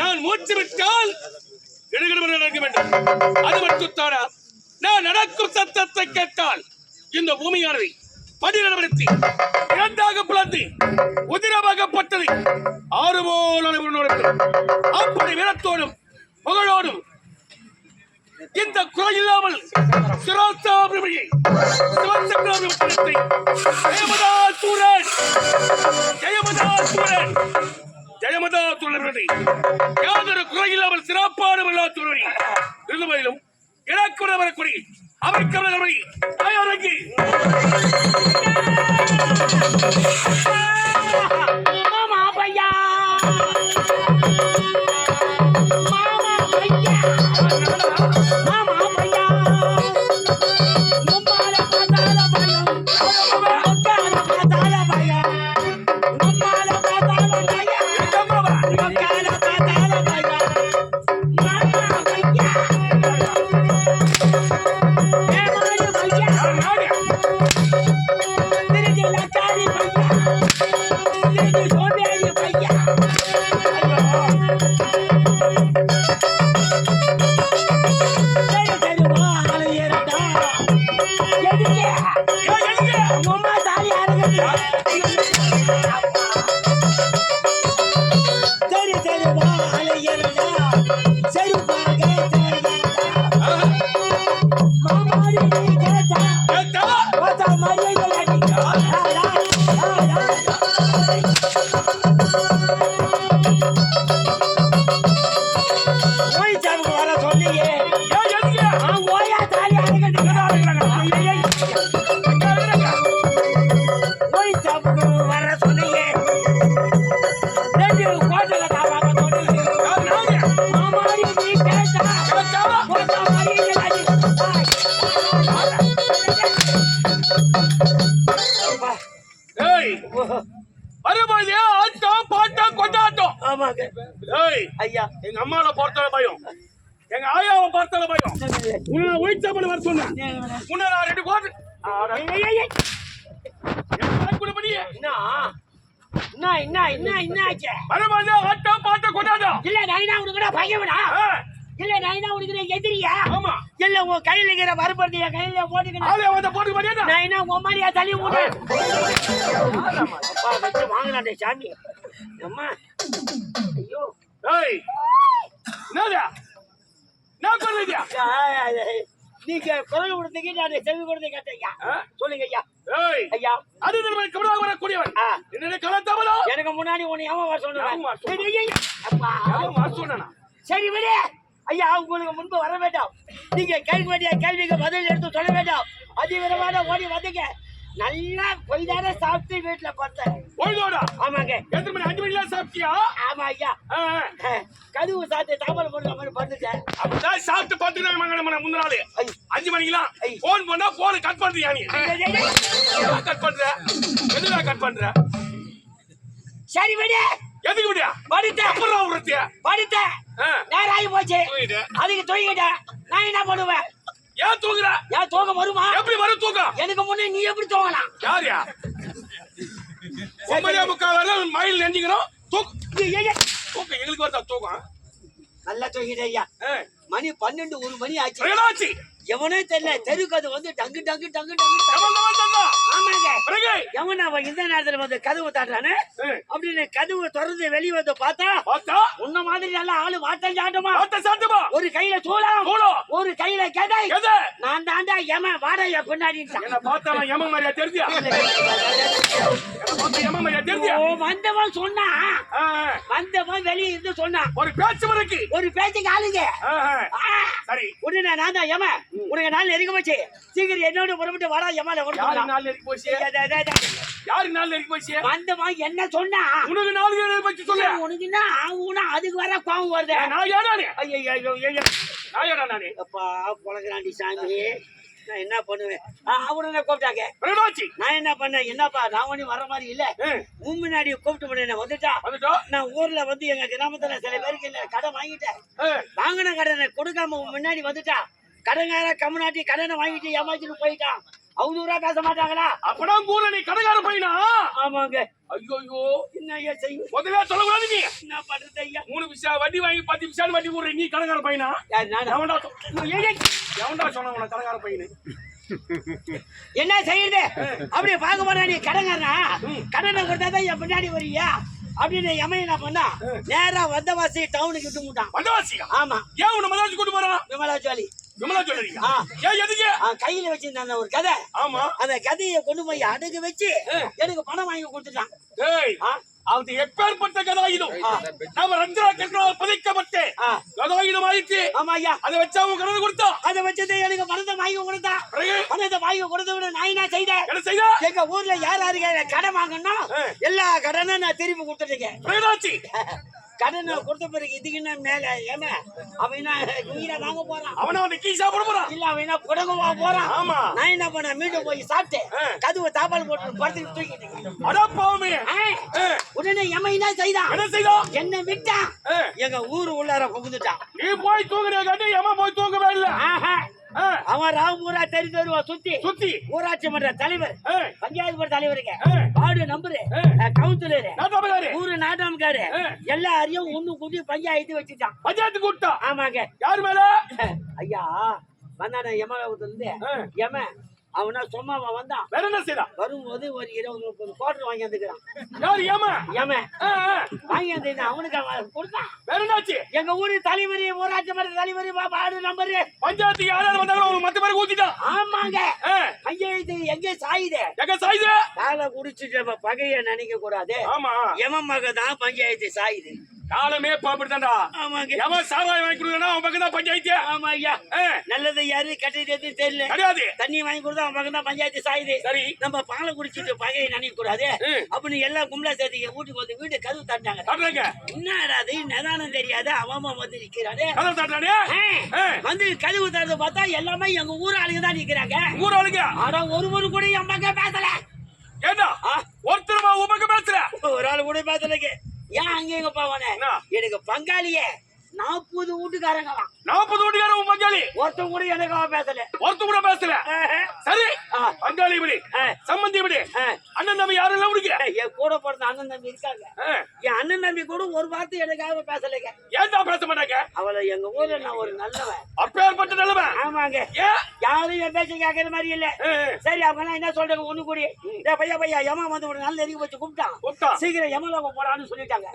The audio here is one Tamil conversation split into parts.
நான் மூச்சு விட்டால் நடக்க வேண்டும். அது மட்டும் தானா, நான் நடக்கும் சத்தத்தை கேட்டால் இந்த பூமியானது படிநிலப்படுத்தி இரண்டாக பிளந்து உதிரமாகப்பட்டது ஆறு போல அப்படி வீரத்தோடும் புகழோடும் இந்த குறை இல்லாமல் சிராசாபிரமணியை சிவசக்கரத்தை ஜெயமதா சூரன் ஜெயமதா சூரன் யாதொரு குறை இல்லாமல் சிறப்பான வரலாற்றுரை இருந்தபோதிலும் இறக்குற வரக்கூடிய அவருக்கு தயாராகி எங்க அம்மாவை பார்த்தால பயம், எங்க ஆயாவை பார்த்தால பயம். உன்னை ஒயிட் வர சொன்னேன். உன்னை நான் 2 கோடி எதிரியா இல்ல உன் கையில இருக்கிற மறுபடி என் கையில போட்டுக்க நான் என்ன உமாரியா தள்ளி வாங்கினாண்டே சாமி அம்மா. ஐயோ நீங்க குரல் கொடுத்தீங்க, நான் செவி கொடுத்து கேட்டீங்க. சொல்லுங்க ஐயா. ஐயா எனக்கு முன்னாடி உன்னை ஏமா வர சொன்ன? சரி விடு ஐயா, உங்களுக்கு முன்பு வர வேண்டாம். நீங்க கேட்க வேண்டிய கேள்விக்கு பதில் எடுத்து சொல்ல வேண்டாம். அதிவிரமான ஓடி வந்தீங்க. நல்லா கொய்தான சாப்பிட்டு வீட்டுல பார்த்தேன். ஆமாங்க. 5 மணில சாப்பிட்டியா? ஆமா ஐயா. கதவு சாத்து தாமரை போடுற மாதிரி பண்ணுச்சேன். அப்படிதான் சாப்பிட்டு பார்த்துக்கிட்டே முந்தின நாள் 5 மணிக்கெல்லாம் போன் பண்ணா போன் கட் பண்றியா? நீ கட் பண்ற? எதுல கட் பண்ற? சரி விடு. எதுக்கு விடியா? படித்தேன். அப்புறம் உருத்தியா? படித்தேன். நேரம் ஆகி போச்சு. அதுக்கு தூங்கிட்டேன். நான் என்ன பண்ணுவேன்? ஏன் தூங்குற? ஏன் தூங்க வருமா? எப்படி வரும் தூக்கம்? எனக்கு முன்னே நீ எப்படி தூங்கலாம்? யாரியா? 9:45 மயில் நெஞ்சிக்கணும். தூக்கம் எங்களுக்கு வரதா தூக்கம்? நல்லா தூங்கிட்டே ஐயா. மணி 12 1 மணி ஆச்சு. எவனே தெரியல தெருக்கு அது வந்து டங்கு டங்கு டங்கு டங்கு ஆமாங்க எவன் அவன் இந்த நேரத்துல வந்து கதவு தாண்டானே அப்படின்னு கதவு திறந்து வெளியே வந்து பார்த்தா உன்ன மாதிரி நல்லா ஆளு வாட்டம் சாட்டமா ஒரு கையில சூளம் ஒரு கையில கதை நான் தாண்டா ஏமா வாடகை பின்னாடி வந்தவன் சொன்னா வந்தவன் வெளியே இருந்து சொன்னா ஒரு பேச்சுக்கு ஆளுங்க உடனே நான் தான் ஏமா உனக்கு நாள் நெருங்க போச்சு சீக்கிரம் என்னோட புறப்பட்டு வாடா ஏமால வந்தவன் என்ன சொன்னா உனக்கு நாலு பத்தி சொல்ல உனக்குன்னா ஆகுனா அதுக்கு வர கோவம் வருது அப்பா பொழக்கிறாண்டி சாமி நான் என்ன பண்ணுவேன் அவனை கூப்பிட்டாங்க நான் என்ன பண்ணேன் என்னப்பா நான் ஒண்ணு வர மாதிரி இல்ல முன்னாடி கூப்பிட்டு பண்ண வந்துட்டா நான் ஊர்ல வந்து எங்க கிராமத்துல சில பேருக்கு இல்ல கடன் வாங்கிட்டேன் வாங்கின கடனை கொடுக்காம முன்னாடி வந்துட்டா கடன்கார கம்முனாட்டி கடனை வாங்கிட்டு ஏமாத்திட்டு போயிட்டான் அவதூறா பேச மாட்டாங்களா அப்பதான் கூட நீ கடைக்கார பையனா ஆமாங்க ஐயோ என்ன ஐயா செய்யும் முதல்ல சொல்லக்கூடாது நீ என்ன பண்றது ஐயா 3 பைசா வட்டி வாங்கி 10 பைசா வட்டி போடுற நீ கடைக்கார பையனா எவன்டா சொன்ன உன கடைக்கார பையனு என்ன செய்யுது அப்படியே பார்க்க போனா நீ கடன்காரனா கடனை கொடுத்தாதான் என் பின்னாடி வரியா அப்படின்னு எமைய என்ன பண்ணா நேரா வந்தவாசி டவுனுக்கு விட்டு முட்டான் வந்தவாசியா ஆமா ஏன் உன்னை மதாச்சு கூட்டு போறான் விமலாச்சாலி கையில வச்சிருந்த ஒரு கதை ஆமா அந்த கதையை கொண்டு போய் அடகு வச்சு எனக்கு பணம் வாங்கி கொடுத்துட்டான் அது எப்பேற்பட்ட கதாயுதம் நாம ரஞ்சனா கற்றால் பதிக்கப்பட்டு கதாயுதம் ஆயிடுச்சு ஆமா ஐயா அதை வச்சு அவங்க கடனை கொடுத்தா அதை வச்சது எனக்கு பணத்தை வாங்கி கொடுத்தா பணத்தை வாங்கி கொடுத்த விட நான் என்ன செய்தேன் என்ன செய்த எங்க ஊர்ல யாராருக்கு கடன் வாங்கணும் எல்லா கடனும் நான் திரும்பி கொடுத்துட்டேன் கடனை கொடுத்த பிறகு இதுக்குன்னா மேல ஏமா அவனா உயிரை வாங்க போறான் அவன வந்து கீ சாப்பிட போறான் இல்ல அவனா புடகவா போறான் ஆமா நான் என்ன பண்ண மீண்டும் போய் சாப்பிட்டேன் கதவை தாப்பால் போட்டு படுத்து தூக்கிட்டேன் அடப்பாவுமே உடனே எம என்ன செய்தான் என்ன விட்டான் எங்க ஊரு உள்ளார புகுந்துட்டான் நீ போய் தூங்குற காட்டி எம போய் தூங்கவே இல்ல அவன் ராமூரா தெரிஞ்சவருவா சுத்தி ஊராட்சி மன்ற தலைவர் பஞ்சாயத்து போர்டு தலைவருங்க வார்டு நம்பரு கவுன்சிலரு ஊரு நாட்டாமக்காரு எல்லாரையும் ஒண்ணு கூட்டி பஞ்சாயத்து வச்சுட்டான் பஞ்சாயத்து கூட்டா ஆமாங்க யாரு மேல ஐயா வந்தான யமகாவத்துல இருந்து யம அவனா சும்மாவா வந்தான் வேற என்ன செய்யலாம் வரும்போது ஒரு 20-30 கோட்டர் வாங்கி வந்துக்கிறான் யாரு யம வாங்கி வந்து அவனுக்கு அவன் கொடுத்தான் வேற என்னாச்சு எங்க ஊரு தலைவர் ஊராட்சி மன்ற தலைவர் வார்டு நம்பரு பஞ்சாயத்து யாராவது வந்தாலும் மத்த பேருக்கு ஊத்திட்டான் ஆமாங்க பஞ்சாயத்து எங்க சாயுது காலை குடிச்சிட்டு பகைய நினைக்க கூடாது ஆமா எம மக தான் பஞ்சாயத்து சாயுது காலமே பாப்பிடுதான்டா ஆமாங்க எவன் சாராயம் வாங்கி கொடுக்கறா அவன் பக்கம் தான் பஞ்சாயத்து ஆமா ஐயா நல்லது யாரு கட்டிட்டு தெரியல கிடையாது தண்ணி வாங்கி கொடுத்தா அவன் பக்கம் தான் பஞ்சாயத்து சாயுது சரி நம்ம பாலை குடிச்சிட்டு பகையை நினைக்க கூடாது அப்படின்னு எல்லாம் கும்பலா சேர்த்து வீட்டுக்கு வந்து வீட்டு கதவு தட்டாங்க என்னடா அது நிதானம் தெரியாது அவன் வந்து நிக்கிறாரு வந்து கதவு தரது பார்த்தா எல்லாமே எங்க ஊர் ஆளுங்க தான் நிக்கிறாங்க ஊர் ஆளுங்க ஆனா ஒருவரு கூட என் பக்கம் பேசல ஏண்டா ஒருத்தருமா உன் பக்கம் பேசல ஒரு ஆளு கூட பேசலங்க ஏன் அங்க எங்க போவானே எனக்கு பங்காளியே 40 வீட்டுக்காரங்களாம் 40 வீட்டுக்காரங்க உன் பங்காளி ஒருத்தன் கூட எனக்காக பேசல ஒருத்தன் கூட பேசல சரி பங்காளி இப்படி சம்பந்தி இப்படி அண்ணன் தம்பி யாரும் இல்ல உனக்கு என் கூட பிறந்த அண்ணன் தம்பி இருக்காங்க என் அண்ணன் தம்பி கூட ஒரு வார்த்தை எனக்காக பேசலைங்க ஏன்டா பேச மாட்டாங்க அவளை எங்க ஊர்ல நான் ஒரு நல்லவன் அப்பேற்பட்ட நல்லவன் ஆமாங்க யாரும் என் பேச்ச கேட்கற மாதிரி இல்ல சரி அவங்க எல்லாம் என்ன சொல்றாங்க ஒண்ணு கூடி பையா யமா வந்து ஒரு நல்ல எரிக்க வச்சு கூப்பிட்டான் சீக்கிரம் யமலோகம் போடான்னு சொல்லிட்டாங்க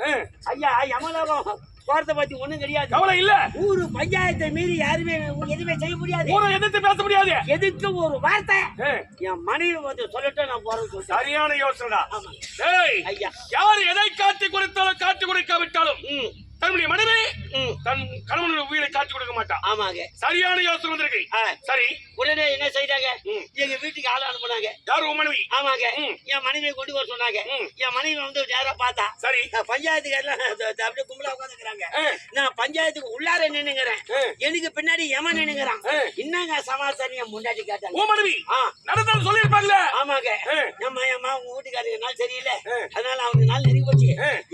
ஐயா யமலோகம் போறத பத்தி ஒண்ணும் கிடையாது கவலை இல்ல ஊரு பஞ்சாயத்தை மீறி யாருமே எதுவுமே செய்ய முடியாது ஊரை எதிர்த்து பேச முடியாது எதுக்கு ஒரு வார்த்தை என் மனைவி வந்து சொல்லட்டும் நான் போறேன் சரியான யோசனை ஐயா யார் எதை காட்டி கொடுத்தாலும் காட்டி கொடுக்காவிட்டாலும் தன்னுடைய மனைவி தன் கணவனுடைய உயிரை காட்டி கொடுக்க மாட்டான் ஆமாங்க சரியான யோசனை வந்திருக்கு சரி உடனே என்ன செய்தாங்க எங்க வீட்டுக்கு ஆள் அனுப்புனாங்க யாரு உன் மனைவி ஆமாங்க என் மனைவியை கொண்டு வர சொன்னாங்க என் மனைவி வந்து நேரா பார்த்தா சரி பஞ்சாயத்துக்காரெல்லாம் அப்படியே கும்பலா உட்காந்துக்கிறாங்க நான் பஞ்சாயத்துக்கு உள்ளார நின்னுங்கிறேன் எனக்கு பின்னாடி எமன் நின்னுங்கிறான் என்னங்க சமாச்சாரம் என் முன்னாடி கேட்டாங்க உன் மனைவி நடந்தாலும் சொல்லிருப்பாங்கல்ல ஆமாங்க ஏமா உங்க வீட்டுக்காரங்க நாள் சரியில்லை அதனால அவங்க நாள் நெருங்கி போச்சு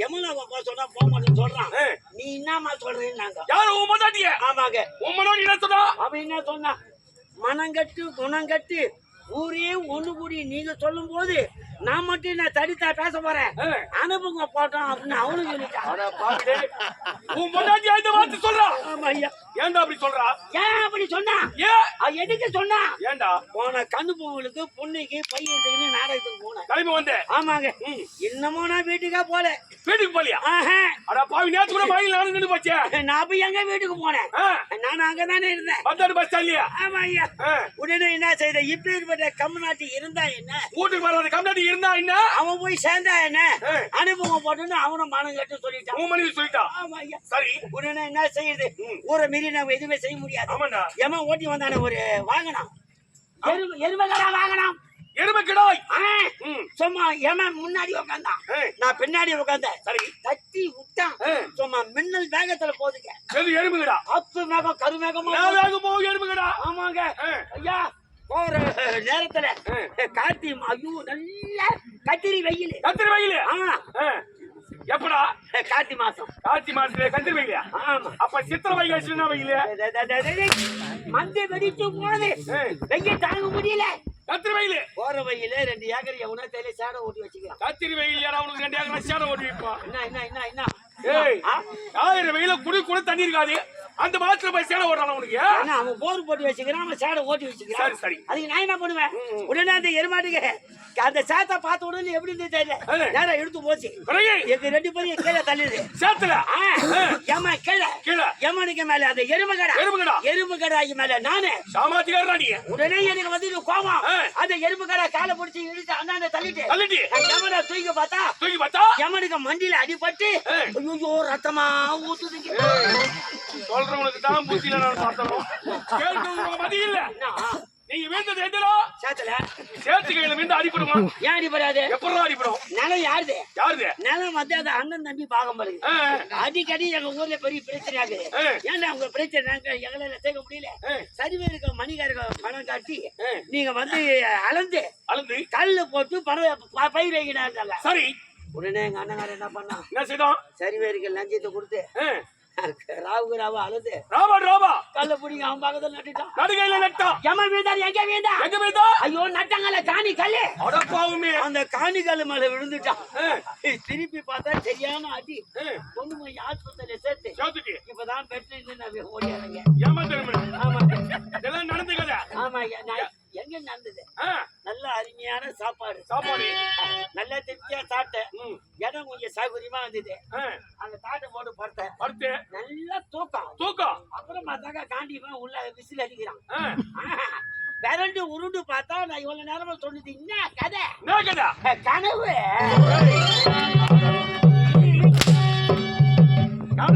எமன் போக சொன்னா போக மாட்டேன்னு சொல்றான் நீ என்னமா சொல்றேன்னாங்க யாரு உன் பொண்டாட்டிய ஆமாங்க உன் மனைவி என்ன சொன்னா அவன் என்ன சொன்னா மனங்கட்டு குணங்கட்டு ஊரே ஒண்ணு கூடி நீங்க சொல்லும் போது நான் மட்டும் நான் தடித்தா பேச போறேன் அனுப்புங்க போட்டோம் அப்படின்னு அவனும் சொல்லிட்டான் உன் பொண்டாட்டி ஆயிட்ட வார்த்தை சொல்றான் ஆமா ஐயா ஏன்டா அப்படி சொல்றா? ஏன் அப்படி சொன்னா? ஏன்? அது எதுக்கு சொன்னா? ஏன்டா? போன கண்ணு பொங்கலுக்கு பொண்ணுக்கு பையன் எடுத்துக்கின்னு நாடகத்துக்கு போனேன். கிளம்பி வந்தேன். ஆமாங்க. இன்னமும் நான் வீட்டுக்கே போல. வீட்டுக்கு போலியா? ஆஹா. அட பாவி, நேத்து கூட மழையில நானும் நின்னு போச்சே. நான் போய் எங்க வீட்டுக்கு போனேன்? ஆ. நான் அங்கதானே இருந்தேன். பத்தாடு பஸ் ஸ்டாண்ட்லயா? ஆமா ஐயா. ஆ. உடனே என்ன செய்த? இப்பேற்பட்ட கம்நாட்டி இருந்தா என்ன? வீட்டுக்கு வராத கம்னாடி இருந்தா என்ன? அவன் போய் சேர்ந்தா என்ன? ஆ. அனுபவம் போட்டுன்னு அவனும் மனம் கட்டு சொல்லிட்டான். உன் மனைவி சொல்லிட்டா. ஆமா ஐயா. சரி. உடனே என்ன செய்யுது? ஊரை மீறி நம்ம எதுவுமே செய்ய முடியாது. ஆமாண்டா. எமன் ஓட்டி வந்தானே ஒரு வாகனம், எருமகடா வாகனம். எருமை கிடாய். சும்மா எமன் முன்னாடி உட்காந்தான், ஏய். நான் பின்னாடி உட்காந்தேன். சரி. தட்டி விட்டான். சும்மா மின்னல் வேகத்துல போதுங்க. எது எருமை கிடா? அத்து மேகம் கருமேகமா. நாளாக போகும் எருமை கிடா. ஆமாங்க ஐயா. போற நேரத்துல கார்த்தி ஐயோ நல்ல கத்திரி வெயில். கத்திரி வெயில். ஆமா. எப்படா? கார்த்தி மாசம். கார்த்தி மாசத்துல கத்திரி வெயிலா? ஆமா. அப்ப சித்திரை வைகாசினா வெயிலு. மந்தை வெடிச்சு போனது. வெயில் தாங்க முடியல. கத்திரி வெயிலு. போற வெயில 2 ஏக்கர் எவனா தையில சேடை ஓட்டி வச்சுக்கிறான். கத்திரி வெயில் யாரா உனக்கு 2 ஏக்கர் சேடை ஓட்டி வைப்பான். என்ன ஏய், ஆயிரம் வெயில குடி தண்ணி இருக்காது. அந்த மாசத்துல போய் சேடை ஓடுறான் உனக்கு. ஆனா அவன் போர் போட்டு வச்சுக்கிறான், அவன் சேடை ஓட்டி வச்சுக்கிறான். சரி சரி. அதுக்கு நான் என்ன பண்ணுவேன்? உடனே அந்த எருமாட்டுக்கு அந்த சேத்தை பார்த்த உடனே எப்படி இருந்து தெரியல, நேரம் எடுத்து போச்சு. எங்க 2 பேரும் கீழே தள்ளிது சேத்துல. ஏமா கீழே கீழே எமனுக்கு மேல அந்த எருமகடாய்க்கு மேல நானு சாமாத்திகாரா நீ. உடனே எனக்கு வந்து கோபம். அந்த எருமகடா காலை பிடிச்சி இழுத்து அண்ணாண்ட தள்ளிட்டு எமனை தூக்கி பார்த்தா எமனுக்கு மண்டியில அடிபட்டு ஐயோ ரத்தமா ஊத்துதுங்க. சொல்றவனுக்கு தான் புத்தி நான் பார்த்தோம். கேட்கறவங்க மதி இல்ல. நீங்க வீழ்ந்தது எதுலோ? சேத்துல. சேத்து கையில வீழ்ந்து அடிபடுமா? ஏன் அடிபடாது? எப்பறம் அடிபடும்? நிலம் யாருது? நிலம் வந்து அது அண்ணன் தம்பி பாகம் பாருங்க. அடிக்கடி எங்க ஊர்ல பெரிய பிரச்சனை ஆகுது. ஏன்னா உங்க பிரச்சனை எங்களால சேர்க்க முடியல. சரிவேருக்கு மணிகாருக்கு பணம் காட்டி நீங்க வந்து அளந்து கல்லு போட்டு பணம் பயிர் வைக்கிறாங்க. சரி. உடனே எங்க அண்ணங்கார என்ன பண்ணா? என்ன செய்தோம்? சரிவேருக்கு லஞ்சத்தை கொடுத்து ராவுக்கு ராவா அழுது கல்ல புடிங்க அவன் பக்கத்துல நட்டுட்டான். நடுகையில நட்டான். எம வீதார் எங்க வீதா? ஐயோ நட்டங்கல காணி கல்லு. அடப்பாவுமே. அந்த காணி கல்லு மேல விழுந்துட்டான். திருப்பி பார்த்தா சரியான அடி. பொண்ணு போய் ஆஸ்பத்திரியில சேர்த்து இப்பதான் பெற்று ஓடியாருங்க. ஆமா இதெல்லாம் நடந்து கதை. ஆமா எங்க நடந்தது? நல்ல அருமையான சாப்பாடு நல்லா திருப்தியா சாப்பிட்டேன். இடம் கொஞ்சம் சௌகரியமா வந்தது. அந்த தாட்டை போட்டு படுத்தேன். நல்லா தூக்கம். அப்புறம் பார்த்தாக்கா காண்டிமா உள்ள விசில் அடிக்கிறான். விரண்டு உருண்டு பார்த்தா நான் இவ்வளவு நேரமா சொன்னது என்ன கதை? கனவு.